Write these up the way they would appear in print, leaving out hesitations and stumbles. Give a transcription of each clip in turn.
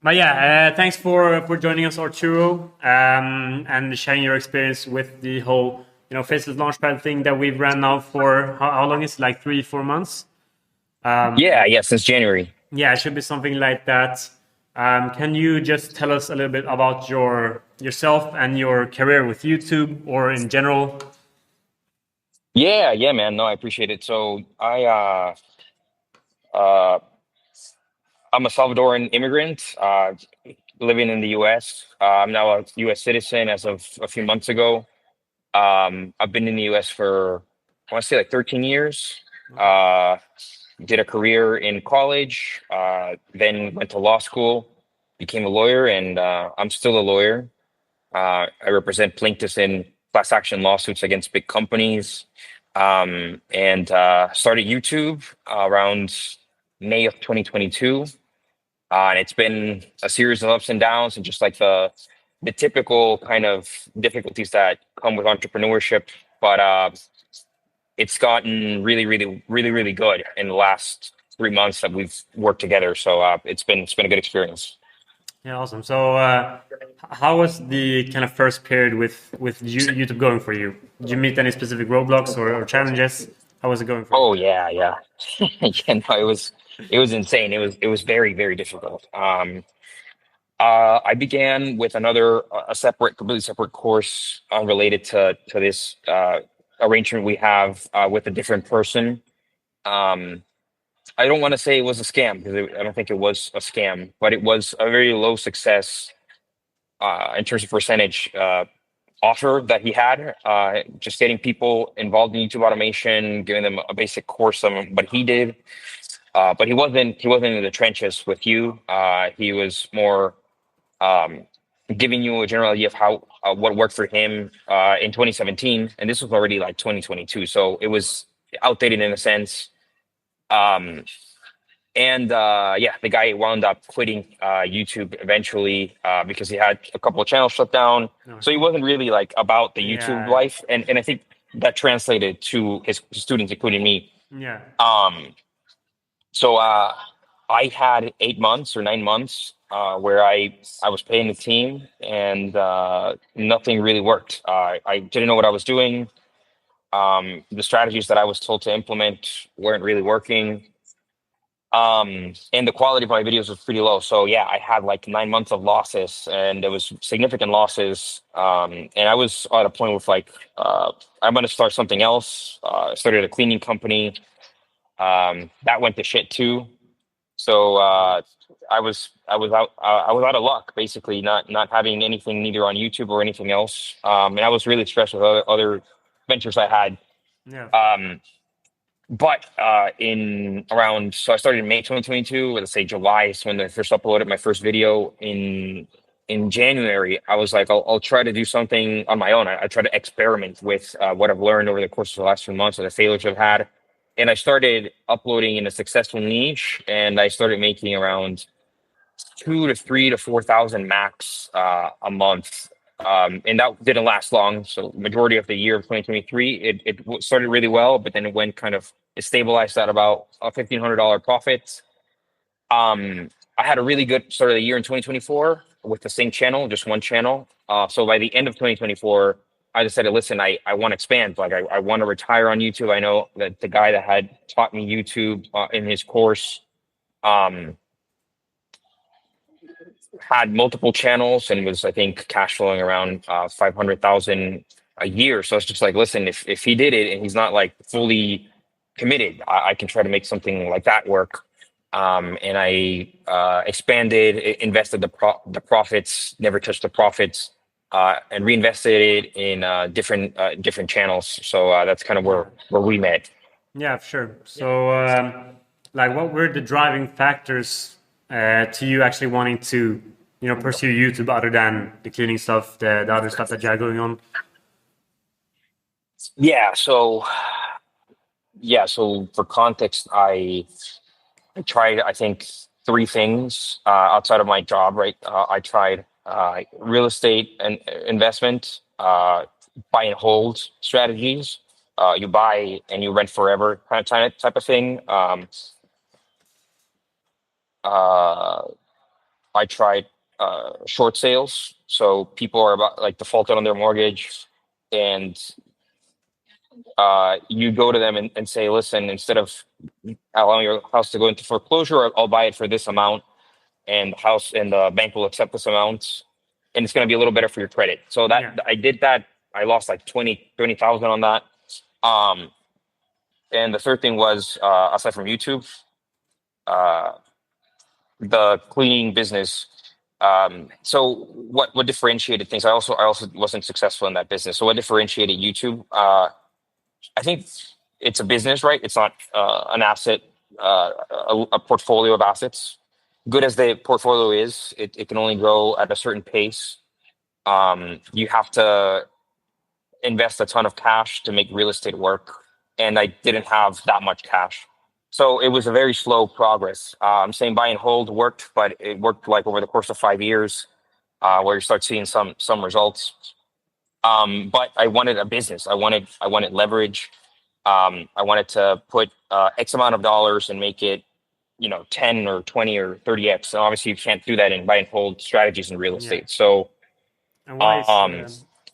But yeah, thanks for joining us, Arturo, and sharing your experience with the whole faceless launchpad thing that we've ran now for how long is it? Like 3 4 months. Yeah, since January. Yeah, it should be something like that. Can you just tell us a little bit about yourself and your career with YouTube or in general? Yeah, man. No, I appreciate it. So uh I'm a Salvadoran immigrant, living in the US. I'm now a US citizen as of a few months ago. I've been in the US for I want to say like 13 years. Okay. Uh did a career in college, then went to law school, became a lawyer, and I'm still a lawyer. I represent plaintiffs in class action lawsuits against big companies, and started YouTube around May of 2022. And it's been a series of ups and downs, and just like the typical kind of difficulties that come with entrepreneurship. But it's gotten really good in the last 3 months that we've worked together. So it's been a good experience. Yeah, awesome. So, how was the kind of first period with YouTube going for you? Did you meet any specific roadblocks or challenges? How was it going for you? Oh yeah. Yeah, no, it was insane. It was very difficult. I began with a separate, completely separate course unrelated to this arrangement we have with a different person. Um, I don't want to say it was a scam because I don't think it was a scam, but it was a very low success in terms of percentage offer that he had. Just getting people involved in YouTube automation, giving them a basic course on what he did. But he wasn't in the trenches with you. He was more um, giving you a general idea of how what worked for him in 2017, and this was already like 2022, so it was outdated in a sense. Um, and yeah, the guy wound up quitting YouTube eventually because he had a couple of channels shut down. No. So he wasn't really like about the YouTube Yeah, life, and I think that translated to his students, including me. yeah, Um, so I had 8 months or 9 months where I was paying the team, and nothing really worked. I didn't know what I was doing. The strategies that I was told to implement weren't really working. And the quality of my videos was pretty low. So yeah, I had like 9 months of losses, and there was significant losses. And I was at a point with like, I'm going to start something else. I started a cleaning company. That went to shit too. So I was out of luck, basically, not having anything neither on YouTube or anything else. And I was really stressed with other ventures I had. yeah. Um, but in around so I started in May 2022. Let's say July is when I first uploaded my first video. In January, I was like, I'll try to do something on my own. I try to experiment with what I've learned over the course of the last few months, or the failures I've had, and I started uploading in a successful niche, and I started making around 2 to 3 to 4 thousand max a month. And that didn't last long. So majority of the year of 2023, it started really well, but then it went kind of it stabilized at about a $1,500 profit. I had a really good start of the year in 2024 with the same channel, just one channel. So by the end of 2024, I decided, listen, I want to expand. Like I want to retire on YouTube. I know that the guy that had taught me YouTube in his course um, had multiple channels and was, I think, cash flowing around 500,000 a year. So it's just like, listen, if he did it and he's not like fully committed, I can try to make something like that work. And I expanded, invested the profits, never touched the profits, and reinvested it in different channels. So that's kind of Yeah. where we met. Yeah, for sure. So, like, what were the driving factors to you actually wanting to, pursue YouTube other than the cleaning stuff, the other stuff that you had going on? Yeah. So for context, I tried, I think, three things outside of my job, right? I tried real estate and investment, buy and hold strategies. You buy and you rent forever type of thing. Uh, I tried short sales. So people are about like defaulted on their mortgage, and you go to them and say, listen, instead of allowing your house to go into foreclosure, I'll buy it for this amount, and the house and the bank will accept this amount, and it's going to be a little better for your credit. So that Yeah. I did that. I lost like 20,000 on that. Um, and the third thing was, aside from YouTube, uh, the cleaning business. So what differentiated things? I also wasn't successful in that business. So what differentiated YouTube? I think it's a business, right? It's not an asset, a portfolio of assets. Good as the portfolio is, it can only grow at a certain pace. You have to invest a ton of cash to make real estate work, and I didn't have that much cash. So it was a very slow progress. I'm saying buy and hold worked, but it worked like over the course of 5 years, where you start seeing some results. But I wanted a business. I wanted leverage. I wanted to put X amount of dollars and make it, 10 or 20 or 30x. And obviously you can't do that in buy and hold strategies in real Yeah. estate. So And why is um,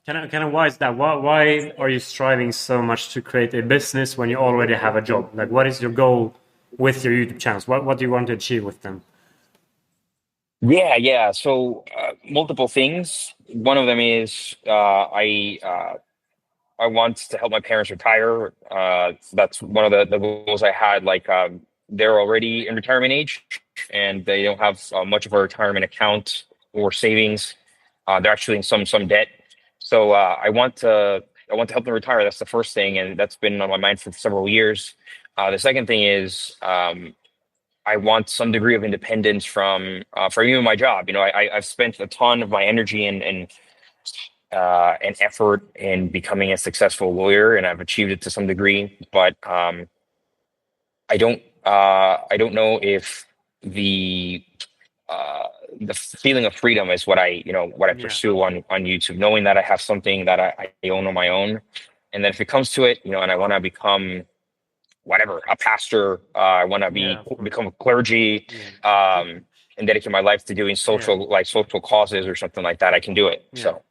kind of why is that? Why are you striving so much to create a business when you already have a job? Like, what is your goal with your YouTube channels? What do you want to achieve with them? yeah. So multiple things. One of them is I want to help my parents retire. That's one of the goals I had. Like they're already in retirement age, and they don't have much of a retirement account or savings. They're actually in some debt. So I want to help them retire. That's the first thing, and that's been on my mind for several years. The second thing is I want some degree of independence from even my job. I've spent a ton of my energy and effort in becoming a successful lawyer, and I've achieved it to some degree. But I don't know if the uh, the feeling of freedom is what I Yeah, pursue on YouTube, knowing that I have something that I own on my own, and then if it comes to it, and I want to become whatever, a pastor. I want to yeah, of course. become a clergy, Yeah, and dedicate my life to doing yeah, social causes or something like that. I can do it. yeah. So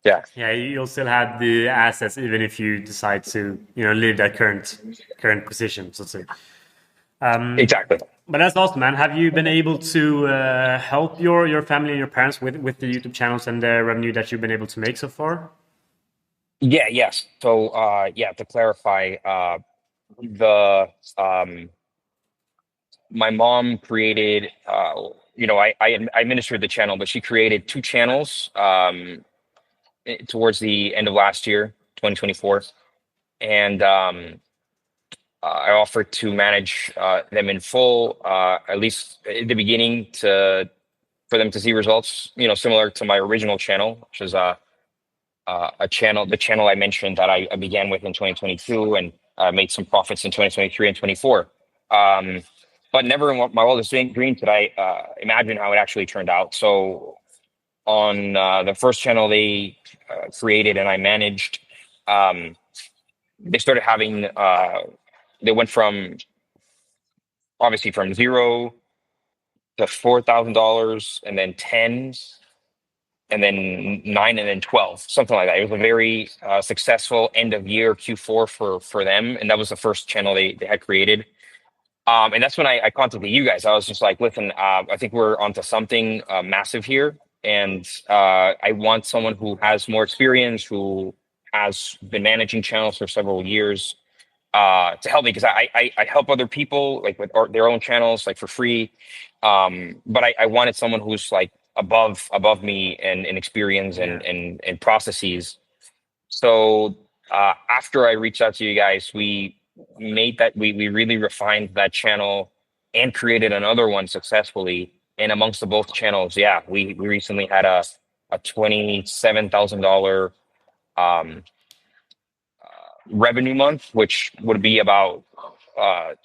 yeah, Yeah, you'll still have the assets even if you decide to, leave that current position, so to say. exactly. But that's awesome, man. Have you been able to help your family and your parents with the YouTube channels and the revenue that you've been able to make so far? Yeah, yes. So yeah, to clarify, the my mom created I administered the channel, but she created two channels towards the end of last year, 2024. And I offered to manage them in full, at least in the beginning, to for them to see results, similar to my original channel, which is the channel I mentioned that I began with in 2022, and made some profits in 2023 and 24. Um, but never in my wildest dreams did I imagine how it actually turned out. So on the first channel they created and I managed, um, they started having they went from obviously from zero to $4,000, and then 10, and then 9, and then 12, something like that. It was a very successful end of year Q4 for them, and that was the first channel they had created. And that's when I contacted you guys. I was just like, listen, I think we're onto something massive here, and I want someone who has more experience, who has been managing channels for several years, to help me, because I help other people like with their own channels like for free, but I wanted someone who's like above me in experience Yeah, and processes. So after I reached out to you guys, we really refined that channel and created another one successfully. And amongst the both channels, yeah, we recently had a $27,000 um, revenue month, which would be about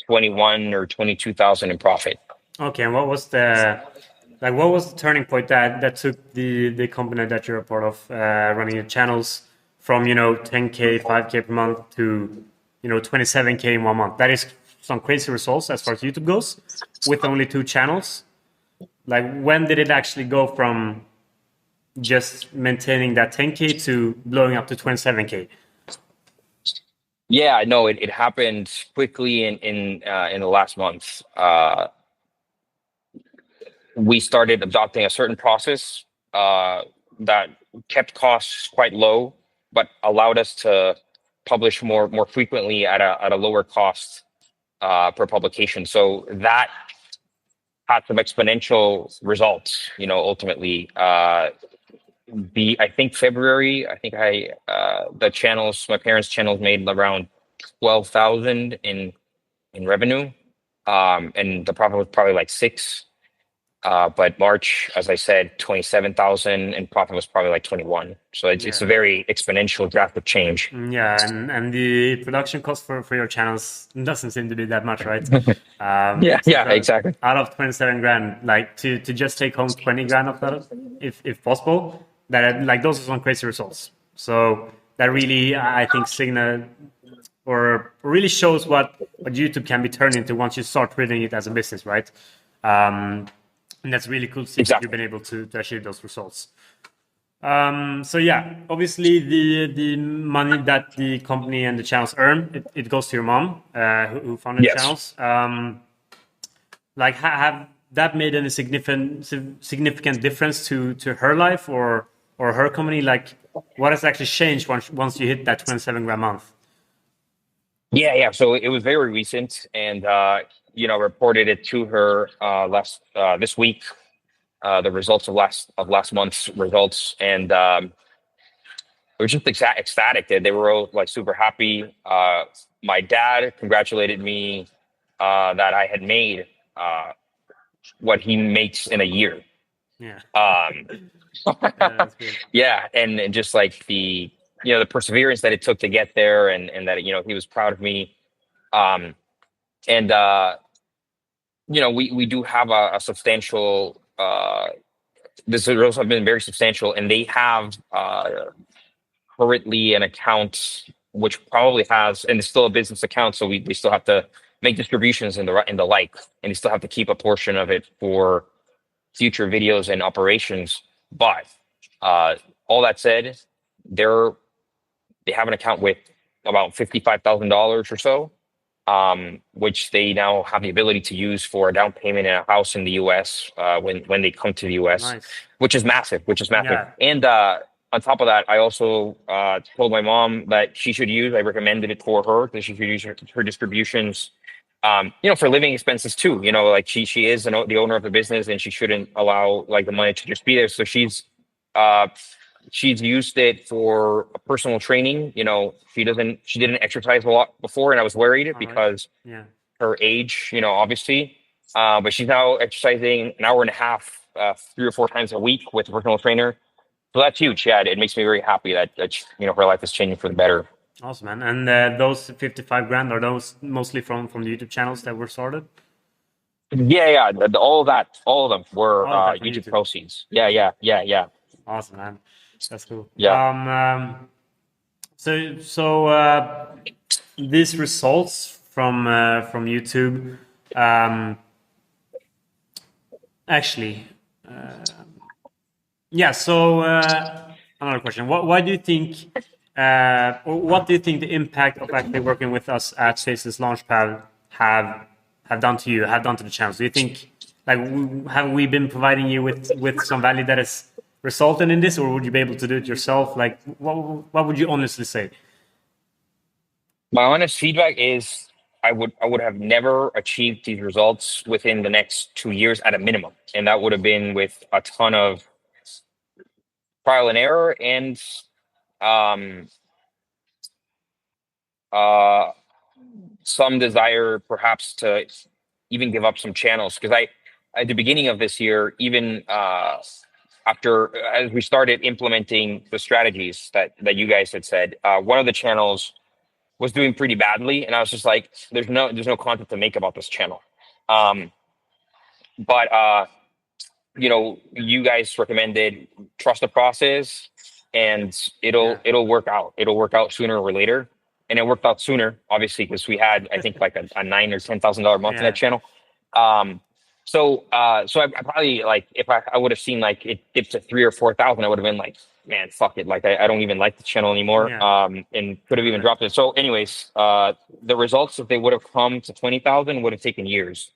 21 or 22,000 in profit. okay. And what was the turning point that took the company that you're a part of running your channels from 10K 5K per month to 27K in 1 month? That is some crazy results as far as YouTube goes with only two channels. Like when did it actually go from just maintaining that 10K to blowing up to 27K? Yeah, no, it happened quickly in the last month. We started adopting a certain process that kept costs quite low, but allowed us to publish more frequently at a lower cost per publication. So that had some exponential results. Ultimately, I think February. I think the channels, my parents' channels, made around 12,000 in revenue, and the profit was probably like six. But March, as I said, 27,000, and profit was probably like 21. So it's a Yeah. very exponential drastic change. Yeah, and the production cost for your channels doesn't seem to be that much, right? Yeah, So yeah, exactly. out of 27 grand, like to just take home 20 grand of that, if possible, that like those are some crazy results. So that really, I think, signal or really shows what YouTube can be turned into once you start treating it as a business, right? And that's really cool to see that you've Exactly. been able to achieve those results. So yeah, obviously the money that the company and the channels earn, it goes to your mom, who founded the Yes. channels. Like have that made any significant difference to her life or her company? Like what has actually changed once you hit that 27 grand month? Yeah, yeah. So it was very recent, and reported it to her last this week. The results of last month's results, and we were just ecstatic. They were all like super happy. My dad congratulated me that I had made what he makes in a year. Yeah, Um, yeah, that's good. yeah, and just like the perseverance that it took to get there, and that he was proud of me. Um, and we do have a substantial. This results have been very substantial, and they have currently an account which probably has, and it's still a business account, so we still have to make distributions in the like, and we still have to keep a portion of it for future videos and operations. But uh, all that said, they're they have an account with about $55,000 or so, which they now have the ability to use for a down payment in a house in the U.S. When they come to the U.S., Nice. which is massive, which is massive. Yeah. And on top of that, I also told my mom that she should use. I recommended it for her that she should use her distributions. For living expenses too. Like she is the owner of the business, and she shouldn't allow like the money to just be there. So uh, she's used it for personal training. She didn't exercise a lot before, and I was worried All right. because Yeah. her age, obviously. But she's now exercising an hour and a half, 3 or 4 times a week with a personal trainer. So that's huge. Yeah, it makes me very happy that her life is changing for the better. Awesome, man. And those 55 grand, are those mostly from the YouTube channels that were started? Yeah, yeah. All of them were All of that from YouTube YouTube. proceeds. Yeah, yeah, yeah, yeah, Awesome, man. That's cool. yeah. So these results from YouTube, um, actually, yeah. So another question: why do you think, or what do you think the impact of actually working with us at Faces Launchpad have done to you, have done to the channel? Do you think, like, have we been providing you with some value that has resulted in this, or would you be able to do it yourself? Like, what would you honestly say? My honest feedback is I would have never achieved these results within the next 2 years at a minimum, and that would have been with a ton of trial and error and um, uh, some desire perhaps to even give up some channels because I at the beginning of this year, even after as we started implementing the strategies that you guys had said, one of the channels was doing pretty badly, and I was just like, there's no content to make about this channel. Um, but you guys recommended trust the process, and Yeah, it'll work out. It'll work out sooner or later, and it worked out sooner, obviously, because we had I think like a $9,000 or $10,000 month in that yeah, channel. Um, So I probably like if I would have seen like it dipped to 3 or 4 thousand, I would have been like, man, fuck it. Like I don't even like the channel anymore. Yeah, And could have even correct. dropped it. So, anyways, the results if they would have come to 20,000 would have taken years.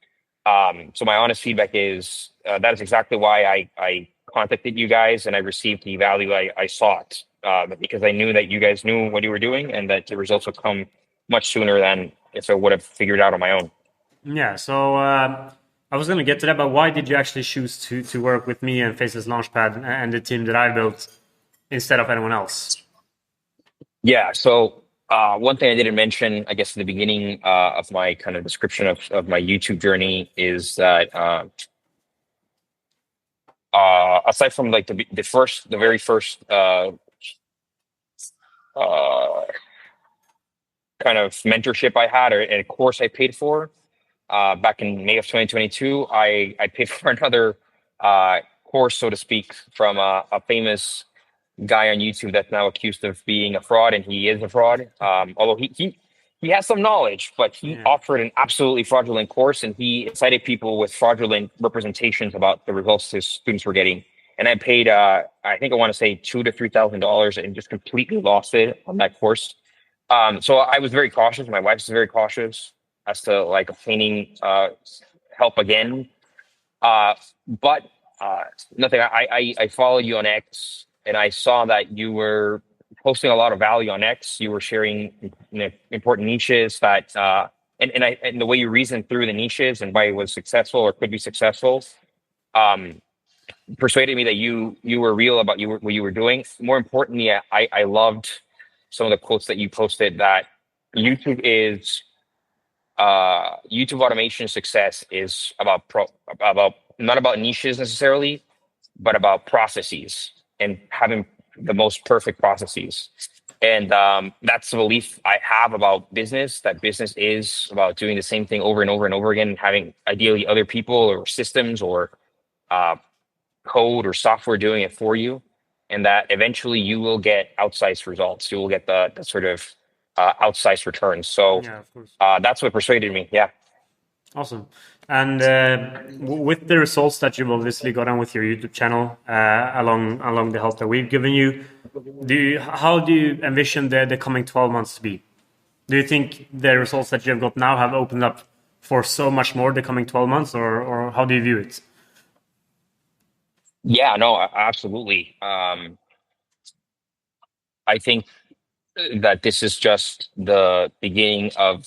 So my honest feedback is that is exactly why I contacted you guys and I received the value I sought because I knew that you guys knew what you were doing and that the results would come much sooner than if I would have figured it out on my own. Yeah, so I was going to get to that, but why did you actually choose to work with me and Faces Launchpad and the team that I built instead of anyone else? Yeah. So one thing I didn't mention, I guess, in the beginning of my kind of description of my YouTube journey is that aside from like the very first uh, kind of mentorship I had or a course I paid for back in May of 2022, I paid for another course, so to speak, from a famous guy on YouTube that's now accused of being a fraud, and he is a fraud. Although he has some knowledge, but he Yeah, offered an absolutely fraudulent course, and he incited people with fraudulent representations about the results his students were getting. And I paid, I think I want to say $2,000 to $3,000, and just completely lost it on that course. So I was very cautious. My wife's very cautious as to like obtaining help again. Uh, but nothing. I follow you on X, and I saw that you were posting a lot of value on X. You were sharing important niches that, and the way you reasoned through the niches and why it was successful or could be successful, um, persuaded me that you were real about what you were doing. More importantly, I loved some of the quotes that you posted that YouTube is YouTube automation success is about not about niches necessarily, but about processes and having the most perfect processes. And that's the belief I have about business. That business is about doing the same thing over and over and over again, and having ideally other people or systems or uh, code or software doing it for you, and that eventually you will get outsized results. You will get the sort of outsized returns. So yeah, of course. that's what persuaded me. Yeah. Awesome. And with the results that you've obviously gotten with your YouTube channel, along the help that we've given you, how do you envision the coming 12 months to be? Do you think the results that you have got now have opened up for so much more the coming 12 months, or how do you view it? Yeah, no, absolutely. I think that this is just the beginning of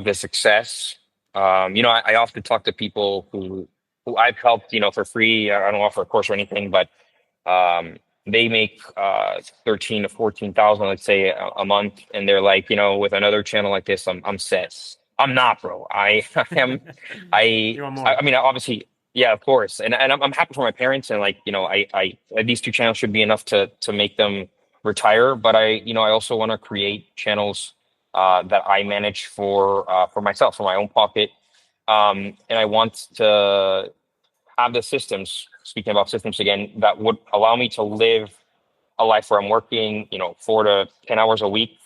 the success. I often talk to people who I've helped, for free. I don't offer a course or anything, but they make 13 to 14,000, let's say, a month, and they're like, with another channel like this, I'm set. I'm not, bro. I am. I You want I more? I mean, obviously, yeah, of course, and I'm happy for my parents, and like, these two channels should be enough to make them retire. But I also want to create channels that I manage for myself, for my own pocket, and I want to have the systems. Speaking about systems again, that would allow me to live a life where I'm working, 4 to 10 hours a week,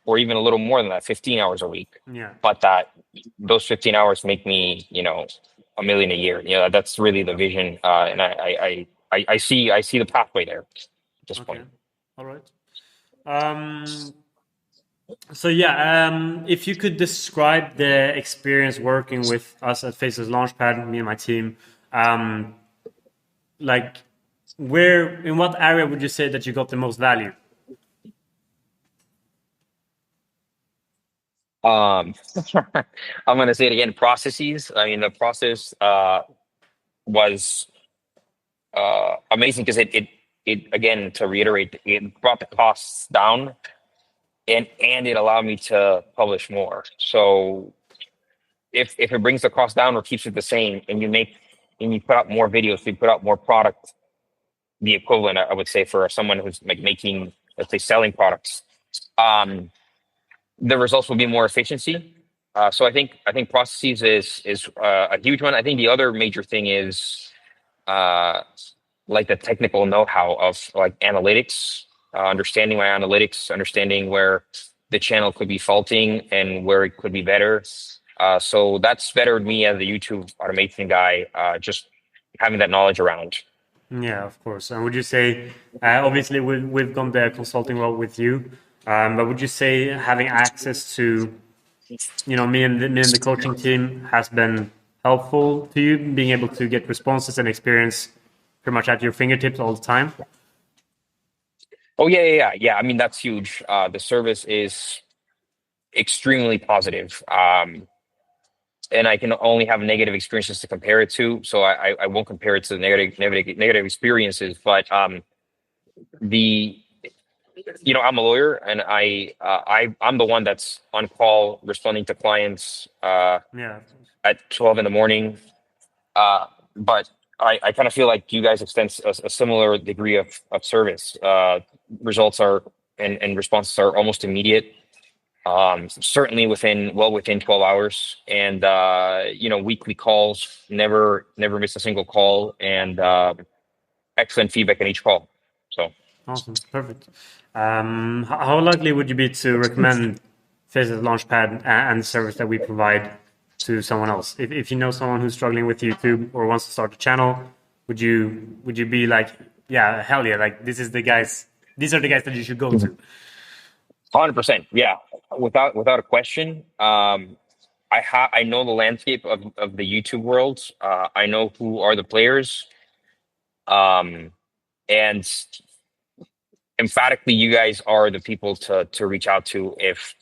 or even a little more than that, 15 hours a week. Yeah. But that those 15 hours make me, a million a year. That's really the vision, and I see the pathway there at this Okay. point. All right. So yeah, if you could describe the experience working with us at Faces Launchpad, me and my team, um, like in what area would you say that you got the most value? Um, I'm gonna say it again. Processes. I mean, the process was amazing because it again, to reiterate, it brought the costs down, and it allowed me to publish more. So if it brings the cost down or keeps it the same, and you put out more videos, you put out more product, the equivalent, I would say, for someone who's like making, let's say, selling products, um, the results will be more efficiency. So I think processes is a huge one. I think the other major thing is uh, like the technical know-how of like analytics, understanding my analytics, understanding where the channel could be faulting and where it could be better. So that's bettered me as a YouTube automation guy, just having that knowledge around. Yeah, of course. And would you say, obviously, we've gone the consulting role with you, but would you say having access to, me and the coaching team has been helpful to you, being able to get responses and experience pretty much at your fingertips all the time? Oh yeah. I mean, that's huge. The service is extremely positive. And I can only have negative experiences to compare it to. So I won't compare it to the negative experiences. But the I'm a lawyer, and I'm the one that's on call responding to clients Yeah, at 12 in the morning. But I kind of feel like you guys extend a similar degree of service. Results are and responses are almost immediate. Certainly within 12 hours, and weekly calls, never miss a single call, and excellent feedback in each call. So awesome, perfect. How likely would you be to recommend Faces Launchpad and the service that we provide to someone else? If you know someone who's struggling with YouTube or wants to start a channel, would you be like, yeah, hell yeah, like these are the guys that you should go to? 100%, yeah, without a question. I know the landscape of the YouTube world. I know who are the players, um, and emphatically, you guys are the people to reach out to if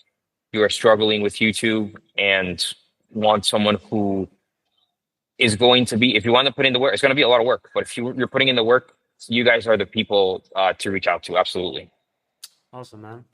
you are struggling with YouTube and want someone who is going to be. If you want to put in the work, it's going to be a lot of work. But if you're putting in the work, you guys are the people to reach out to. Absolutely. Awesome, man.